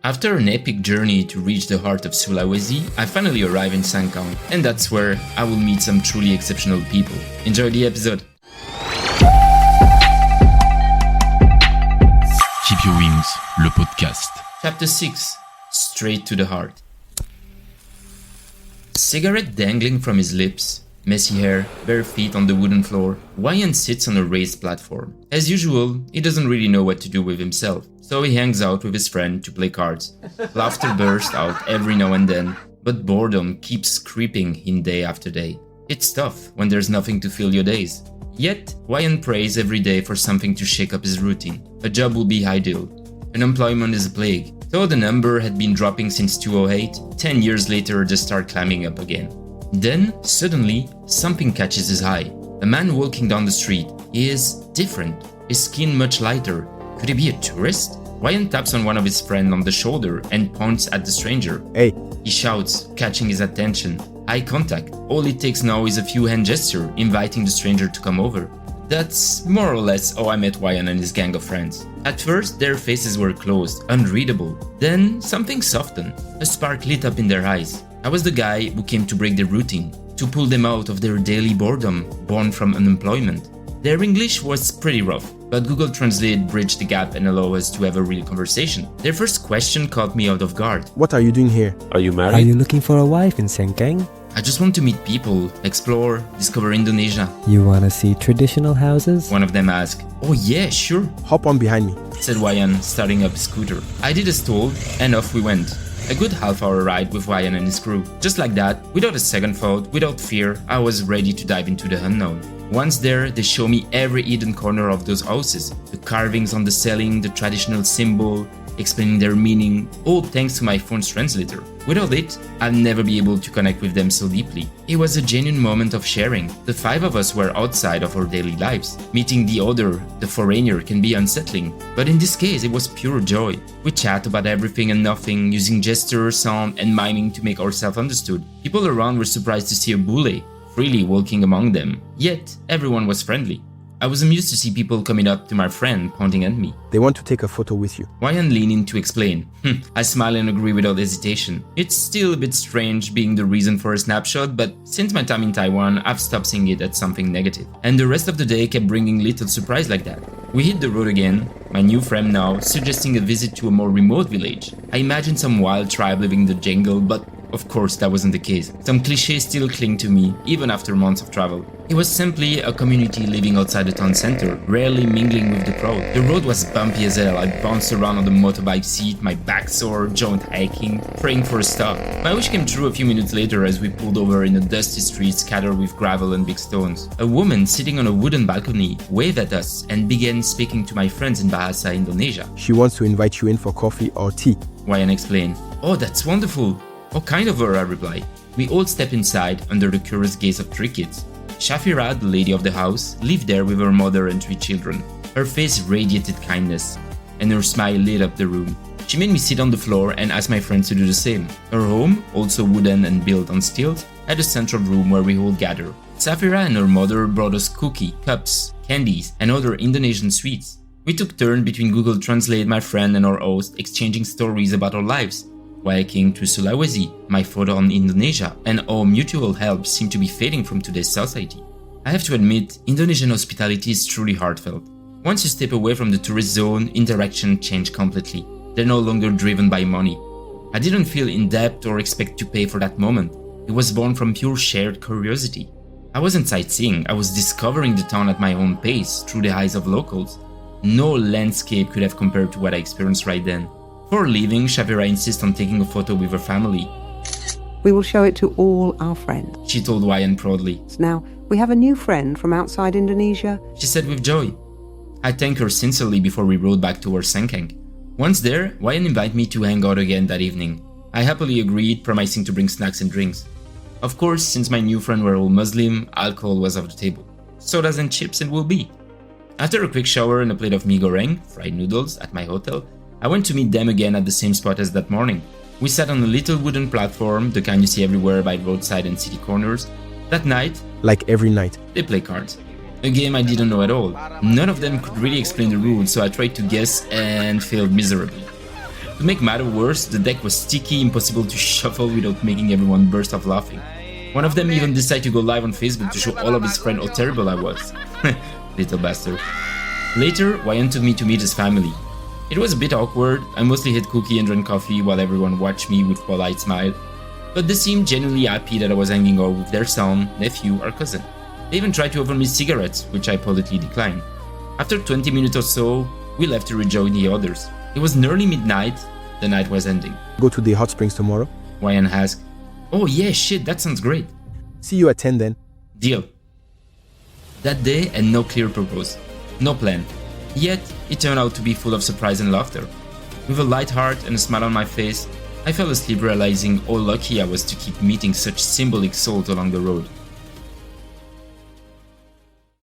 After an epic journey to reach the heart of Sulawesi, I finally arrive in Sengkang, and that's where I will meet some truly exceptional people. Enjoy the episode! Keep Your Wings, le podcast. Chapter 6. Straight to the heart. Cigarette dangling from his lips, messy hair, bare feet on the wooden floor, Wayan sits on a raised platform. As usual, he doesn't really know what to do with himself, so he hangs out with his friend to play cards. Laughter bursts out every now and then, but boredom keeps creeping in day after day. It's tough when there's nothing to fill your days. Yet, Wayan prays every day for something to shake up his routine. A job will be ideal. Unemployment is a plague. Though the number had been dropping since 2008, 10 years later just start climbing up again. Then, suddenly, something catches his eye. A man walking down the street. He is different, his skin much lighter. Could he be a tourist? Wayan taps on one of his friends on the shoulder and points at the stranger. Hey. He shouts, catching his attention. Eye contact. All it takes now is a few hand gestures, inviting the stranger to come over. That's more or less how I met Wayan and his gang of friends. At first, their faces were closed, unreadable. Then, something softened. A spark lit up in their eyes. I was the guy who came to break their routine, to pull them out of their daily boredom, born from unemployment. Their English was pretty rough, but Google Translate bridged the gap and allowed us to have a real conversation. Their first question caught me out of guard. What are you doing here? Are you married? Are you looking for a wife in Sengkang? I just want to meet people, explore, discover Indonesia. You wanna see traditional houses? One of them asked. Oh yeah, sure, Hop on behind me. said Wayan, starting up his scooter. I did as told, and off we went. A good half-hour ride with Wayan and his crew. Just like that, without a second thought, without fear, I was ready to dive into the unknown. Once there, they show me every hidden corner of those houses. The carvings on the ceiling, the traditional symbol, explaining their meaning, all thanks to my phone's translator. Without it, I'll never be able to connect with them so deeply. It was a genuine moment of sharing. The five of us were outside of our daily lives. Meeting the other, the foreigner, can be unsettling, but in this case it was pure joy. We chat about everything and nothing, using gesture, sound and miming to make ourselves understood. People around were surprised to see a bule freely walking among them, yet everyone was friendly. I was amused to see people coming up to my friend, pointing at me. They want to take a photo with you. Wayan leaned in to explain. I smile and agree without hesitation. It's still a bit strange being the reason for a snapshot, but since my time in Taiwan, I've stopped seeing it as something negative. And the rest of the day kept bringing little surprise like that. We hit the road again, my new friend now suggesting a visit to a more remote village. I imagined some wild tribe living in the jungle, but of course that wasn't the case. Some clichés still cling to me, even after months of travel. It was simply a community living outside the town center, rarely mingling with the crowd. The road was bumpy as hell. I bounced around on the motorbike seat, my back sore, joint aching, praying for a stop. My wish came true a few minutes later as we pulled over in a dusty street scattered with gravel and big stones. A woman sitting on a wooden balcony waved at us and began speaking to my friends in Bahasa Indonesia. She wants to invite you in for coffee or tea. Wayan explained. Oh, that's wonderful. What kind of her? I replied. We all stepped inside under the curious gaze of three kids. Shafira, the lady of the house, lived there with her mother and three children. Her face radiated kindness, and her smile lit up the room. She made me sit on the floor and asked my friends to do the same. Her home, also wooden and built on stilts, had a central room where we all gathered. Shafira and her mother brought us cookies, cups, candies, and other Indonesian sweets. We took turns between Google Translate, my friend and our host, exchanging stories about our lives. Why I came to Sulawesi, my photo on Indonesia, and how mutual help seemed to be fading from today's society. I have to admit, Indonesian hospitality is truly heartfelt. Once you step away from the tourist zone, interaction change completely. They're no longer driven by money. I didn't feel in debt or expect to pay for that moment. It was born from pure shared curiosity. I wasn't sightseeing, I was discovering the town at my own pace, through the eyes of locals. No landscape could have compared to what I experienced right then. Before leaving, Shafira insists on taking a photo with her family. We will show it to all our friends. She told Wayan proudly. Now, we have a new friend from outside Indonesia. She said with joy. I thanked her sincerely before we rode back towards Sengkang. Once there, Wayan invited me to hang out again that evening. I happily agreed, promising to bring snacks and drinks. Of course, since my new friend were all Muslim, alcohol was off the table. Sodas and chips it will be. After a quick shower and a plate of mee goreng, fried noodles, at my hotel, I went to meet them again at the same spot as that morning. We sat on a little wooden platform, the kind you see everywhere by roadside and city corners. That night, Like every night. they play cards. A game I didn't know at all. None of them could really explain the rules, so I tried to guess and failed miserably. To make matters worse, the deck was sticky, impossible to shuffle without making everyone burst off laughing. One of them even decided to go live on Facebook to show all of his friends how terrible I was. Little bastard. Later, Ryan took me to meet his family. It was a bit awkward. I mostly had cookie and drank coffee while everyone watched me with polite smile. But they seemed genuinely happy that I was hanging out with their son, nephew, or cousin. They even tried to offer me cigarettes, which I politely declined. After 20 minutes or so, we left to rejoin the others. It was nearly midnight. The night was ending. Go to the hot springs tomorrow? Ryan asked. Oh yeah, shit, that sounds great. See you at 10 then. Deal. That day had no clear purpose, no plan. Yet, it turned out to be full of surprise and laughter. With a light heart and a smile on my face, I fell asleep realizing how lucky I was to keep meeting such symbolic souls along the road.